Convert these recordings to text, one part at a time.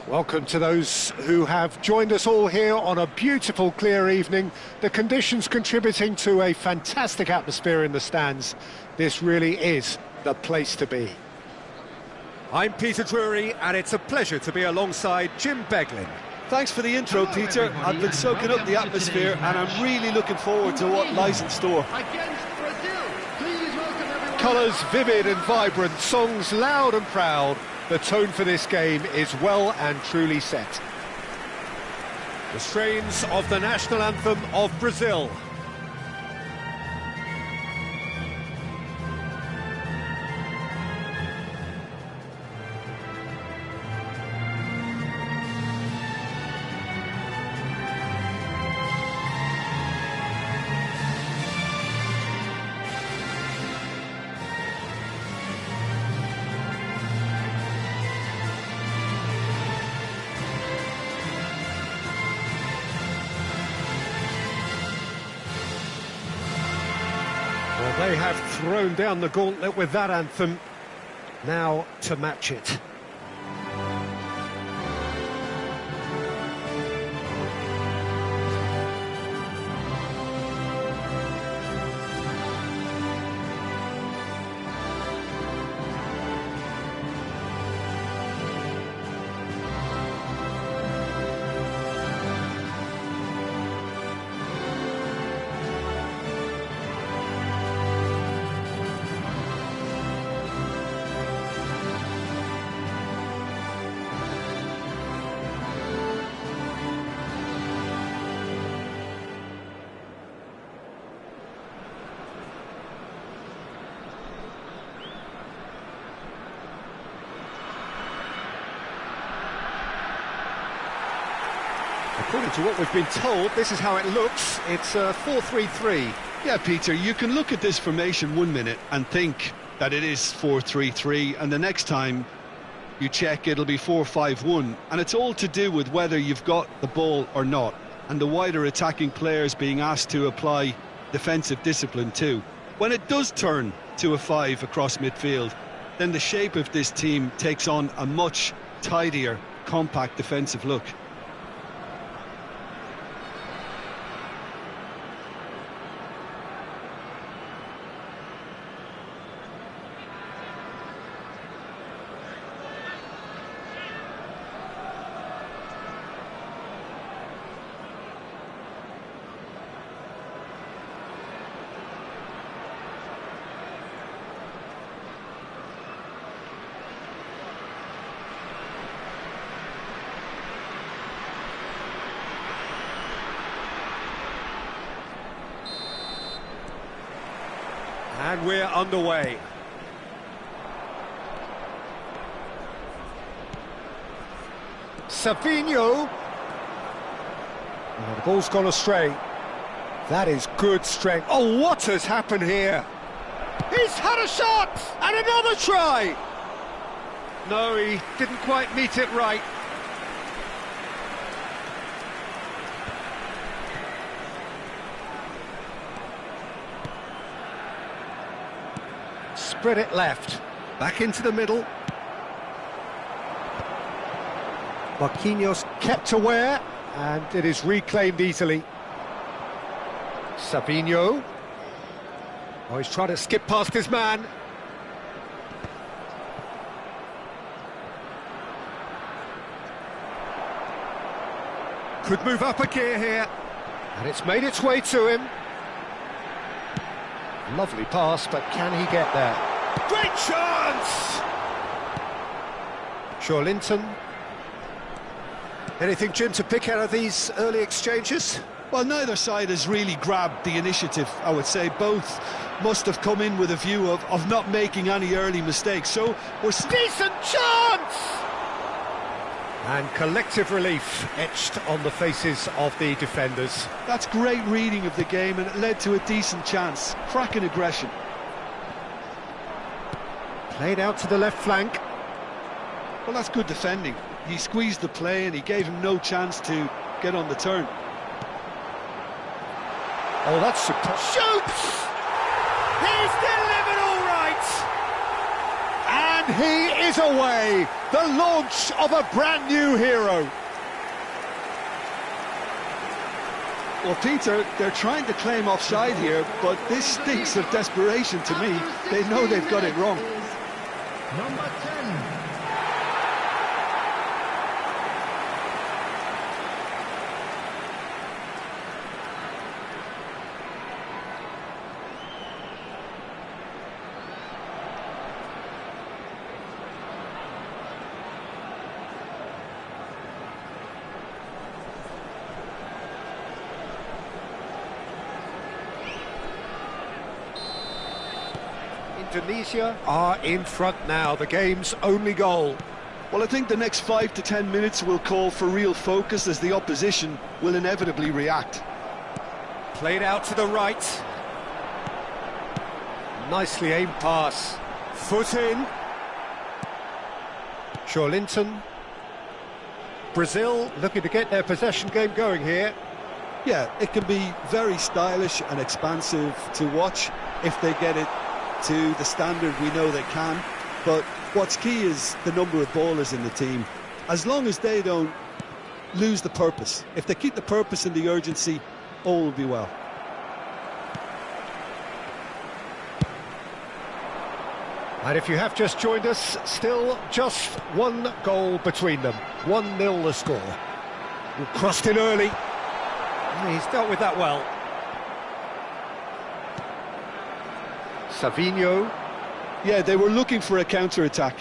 Welcome to those who have joined us all here on a beautiful, clear evening. The conditions contributing to a fantastic atmosphere in the stands. This really is the place to be. I'm Peter Drury, and it's a pleasure to be alongside Jim Beglin. Thanks for the intro, Peter. I've been soaking up the atmosphere, and I'm really looking forward to what lies in store. Colours vivid and vibrant, songs loud and proud. The tone for this game is well and truly set. The strains of the national anthem of Brazil. Well, they have thrown down the gauntlet with that anthem. Now to match it. According to what we've been told, this is how it looks. It's 4-3-3. Yeah, Peter, you can look at this formation 1 minute and think that it is 4-3-3, and the next time you check, it'll be 4-5-1. And it's all to do with whether you've got the ball or not, and the wider attacking players being asked to apply defensive discipline too. When it does turn to a 5 across midfield, then the shape of this team takes on a much tidier, compact defensive look. And we're underway. Savinho. Oh, the ball's gone astray. That is good strength. Oh, what has happened here? He's had a shot! And another try! No, he didn't quite meet it right. Spread it left. Back into the middle. Marquinhos kept aware, and it is reclaimed easily. Savinho. Oh, he's trying to skip past his man. Could move up a gear here. And it's made its way to him. Lovely pass, but can he get there? Great chance! Linton. Anything, Jim, to pick out of these early exchanges? Well, neither side has really grabbed the initiative, I would say. Both must have come in with a view of not making any early mistakes. So we're... Decent chance! And collective relief etched on the faces of the defenders. That's great reading of the game, and it led to a decent chance. Cracking aggression. Played out to the left flank. Well, that's good defending. He squeezed the play and he gave him no chance to get on the turn. Oh, that's super. Shoots! He's delivered all right! And And he is away! The launch of a brand new hero! Well, Peter, they're trying to claim offside here, but this stinks of desperation to me. They know they've got it wrong. Number 10. Indonesia are in front now, the game's only goal. Well, I think the next 5 to 10 minutes will call for real focus as the opposition will inevitably react. Played out to the right. Nicely aimed pass. Foot in. Linton. Brazil looking to get their possession game going here. Yeah, it can be very stylish and expansive to watch if they get it to the standard we know they can, but what's key is the number of ballers in the team. As long as they don't lose the purpose, if they keep the purpose and the urgency, all will be well. And if you have just joined us, still just one goal between them. 1-0 the score. Crossed in early. He's dealt with that well. Savinho. Yeah, they were looking for a counter-attack.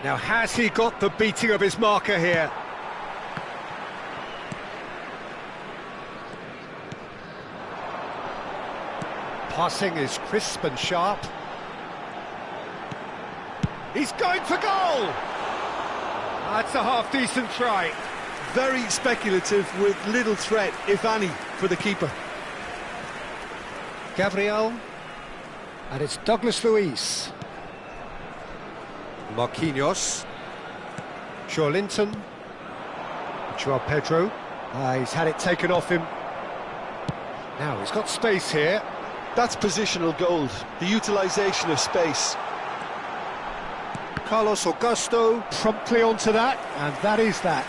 Now, has he got the beating of his marker here? Passing is crisp and sharp. He's going for goal! That's a half-decent try. Very speculative with little threat, if any, for the keeper. Gabriel, and it's Douglas Luiz. Marquinhos. Linton. Joao Pedro. He's had it taken off him. Now he's got space here. That's positional gold, the utilisation of space. Carlos Augusto promptly onto that, and that is that.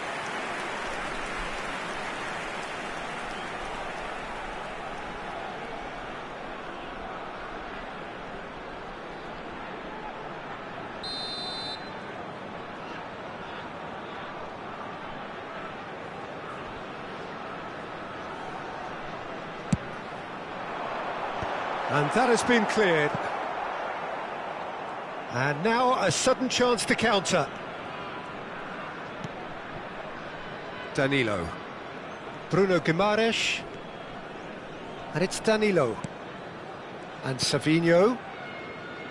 And that has been cleared. And now a sudden chance to counter. Danilo. Bruno Guimaraes. And it's Danilo. And Savinho.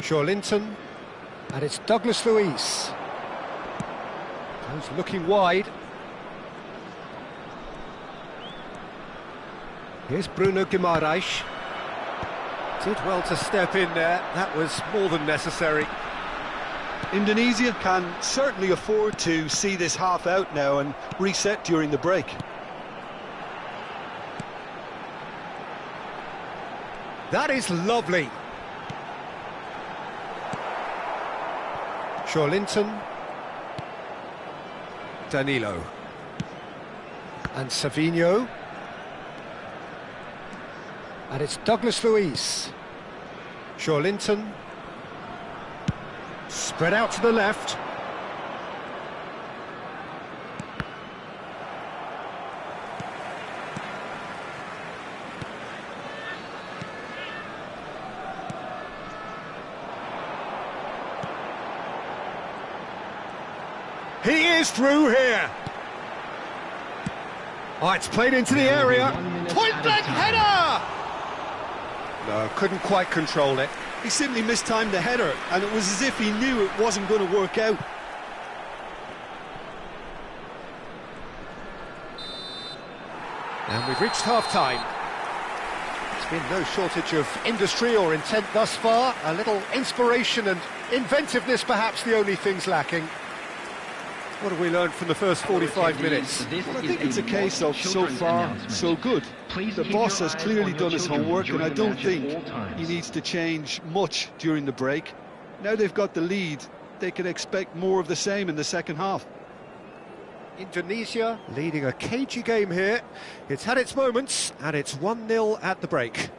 Linton. And it's Douglas Luiz. Goes looking wide. Here's Bruno Guimaraes. Did well to step in there. That was more than necessary. Indonesia can certainly afford to see this half out now and reset during the break. That is lovely. Linton. Danilo. And Savinho. And it's Douglas Luiz. Linton. Spread out to the left. He is through here. Oh, it's played into the area. Point blank header! No, couldn't quite control it. He simply mistimed the header, and it was as if he knew it wasn't going to work out. And we've reached half-time. There's been no shortage of industry or intent thus far. A little inspiration and inventiveness, perhaps the only things lacking. What have we learned from the first 45 minutes? Well, I think it's a case of so far, so good. The boss has clearly done his homework, and I don't think he needs to change much during the break. Now they've got the lead, they can expect more of the same in the second half. Indonesia leading a cagey game here. It's had its moments, and it's 1-0 at the break.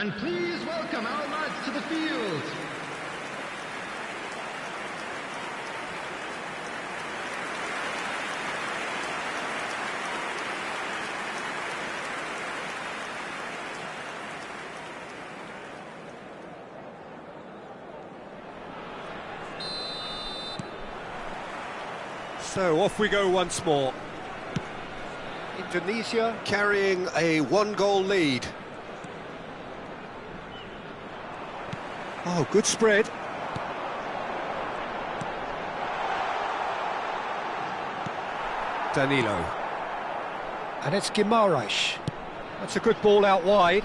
And please welcome our lads to the field. So off we go once more. Indonesia carrying a one-goal lead. Oh, good spread. Danilo. And it's Guimaraes. That's a good ball out wide.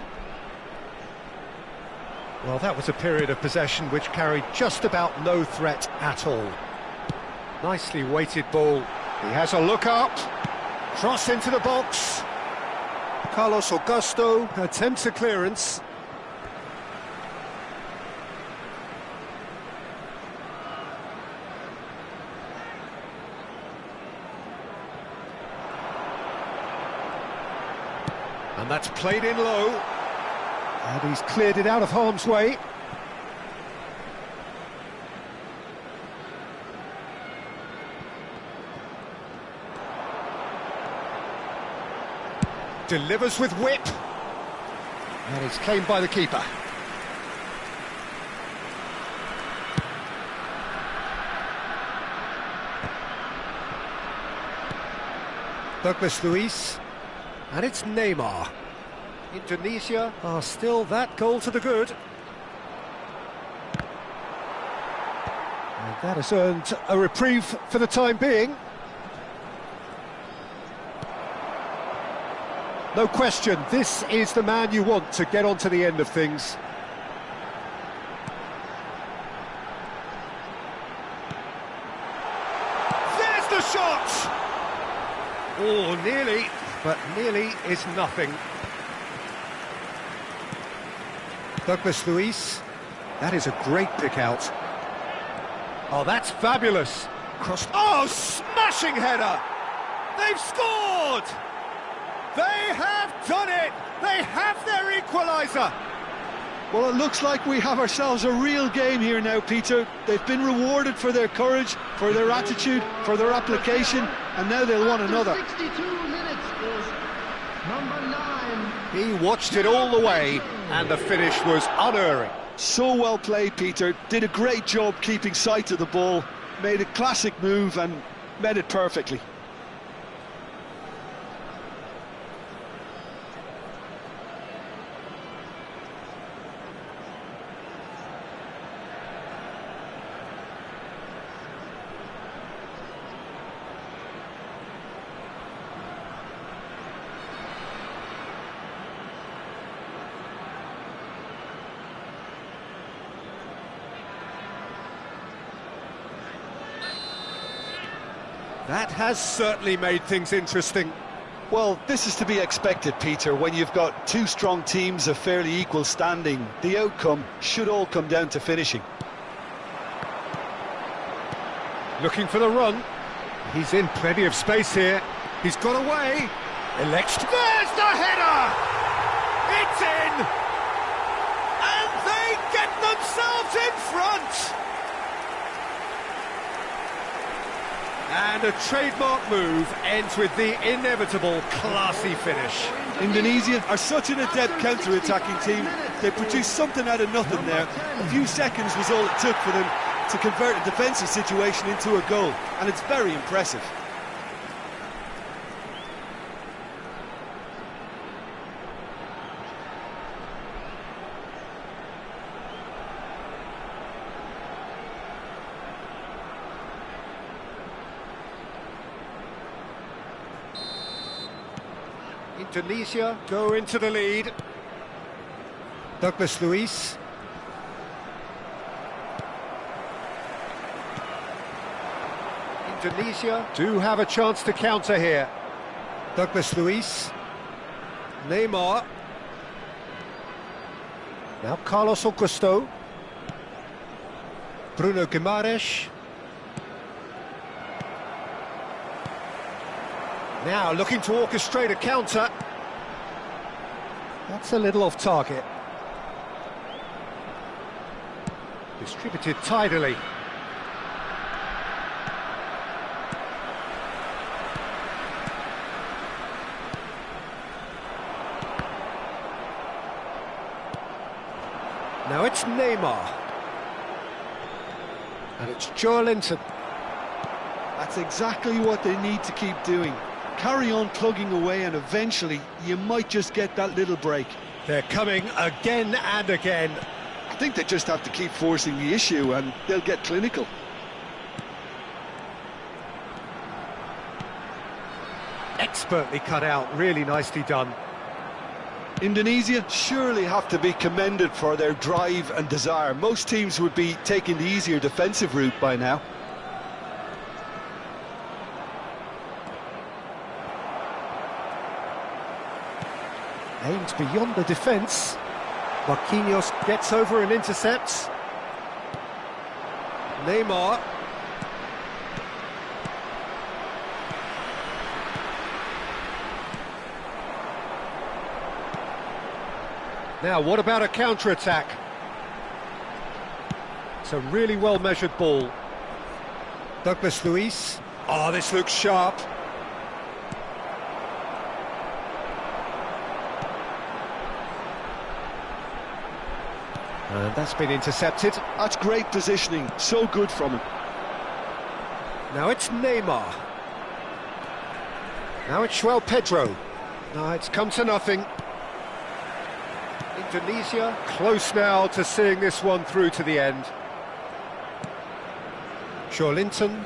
Well, that was a period of possession which carried just about no threat at all. Nicely weighted ball. He has a look up. Cross into the box. Carlos Augusto attempts a clearance. And that's played in low. And he's cleared it out of harm's way. Delivers with whip. And it's claimed by the keeper. Douglas Luiz. And it's Neymar. Indonesia are still that goal to the good. And that has earned a reprieve for the time being. No question, this is the man you want to get on to the end of things. There's the shot! Oh, nearly, but nearly is nothing. Douglas Luiz. That is a great pick out. Oh, that's fabulous. Crossed. Oh, smashing header! They've scored! They have done it! They have their equaliser! Well, it looks like we have ourselves a real game here now, Peter. They've been rewarded for their courage, for their attitude, for their application, and now they'll want another. 62 minutes is number 9. He watched it all the way, and the finish was unerring. So well played, Peter. Did a great job keeping sight of the ball, made a classic move and met it perfectly. That has certainly made things interesting. Well, this is to be expected, Peter. When you've got two strong teams of fairly equal standing, the outcome should all come down to finishing. Looking for the run. He's in plenty of space here. He's got away. There's the header! It's in! And they get themselves in front! And a trademark move ends with the inevitable classy finish. Indonesia are such an adept counter-attacking team. They produced something out of nothing there. A few seconds was all it took for them to convert a defensive situation into a goal, and it's very impressive. Indonesia go into the lead. Douglas Luiz. Indonesia Do have a chance to counter here. Douglas Luiz. Neymar. Now Carlos Augusto. Bruno Guimaraes. Now looking to orchestrate a counter. That's a little off target. Distributed tidily. Now it's Neymar. And it's Joelinton. That's exactly what they need to keep doing. Carry on plugging away and eventually you might just get that little break. They're coming again and again. I think they just have to keep forcing the issue and they'll get clinical. Expertly cut out, really nicely done. Indonesia surely have to be commended for their drive and desire. Most teams would be taking the easier defensive route by now. Aims beyond the defence. Marquinhos gets over and intercepts. Neymar. Now, what about a counter-attack? It's a really well-measured ball. Douglas Luiz. Oh, this looks sharp. And that's been intercepted. That's great positioning, so good from him. Now it's Neymar. Now it's João Pedro. No, it's come to nothing. Indonesia close now to seeing this one through to the end. Joelinton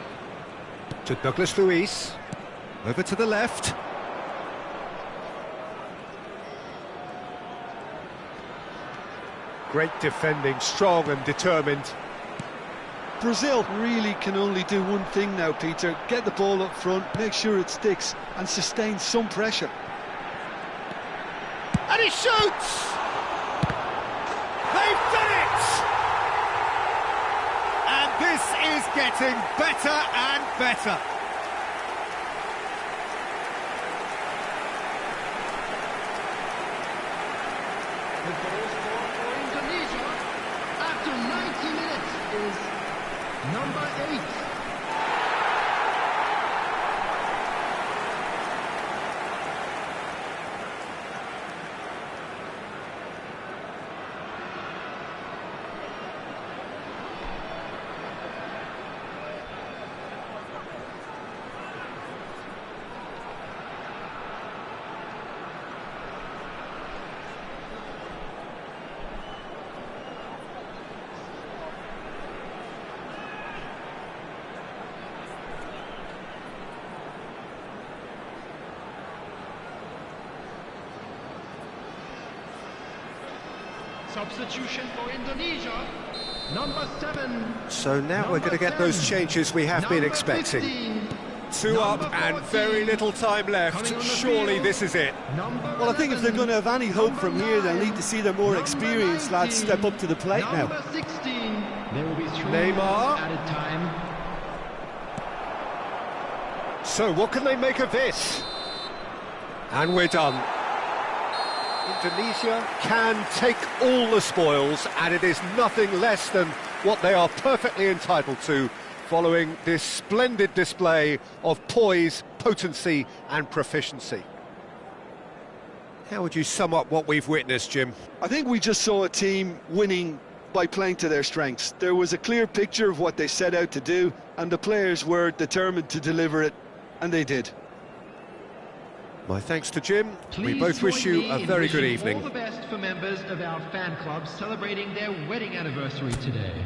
to Douglas Luiz. Over to the left. Great defending, strong and determined. Brazil really can only do one thing now, Peter. Get the ball up front, make sure it sticks and sustain some pressure. And he shoots! They've done it! And this is getting better and better. The goal scorer for Indonesia after 90 minutes is number 8. Substitution for Indonesia, number 7. So now we're going to get those changes we have been expecting. 2 up and very little time left. Surely this is it. Well, I think if they're going to have any hope from here, they'll need to see their more experienced lads step up to the plate now. Number 16. There will be 3 Neymar. added time. So what can they make of this? And we're done. Indonesia can take all the spoils, and it is nothing less than what they are perfectly entitled to, following this splendid display of poise, potency and proficiency. How would you sum up what we've witnessed, Jim? I think we just saw a team winning by playing to their strengths. There was a clear picture of what they set out to do, and the players were determined to deliver it, and they did. My thanks to Jim. We Please both wish join you me a in very good wishing evening. all the best for members of our fan club celebrating their wedding anniversary today.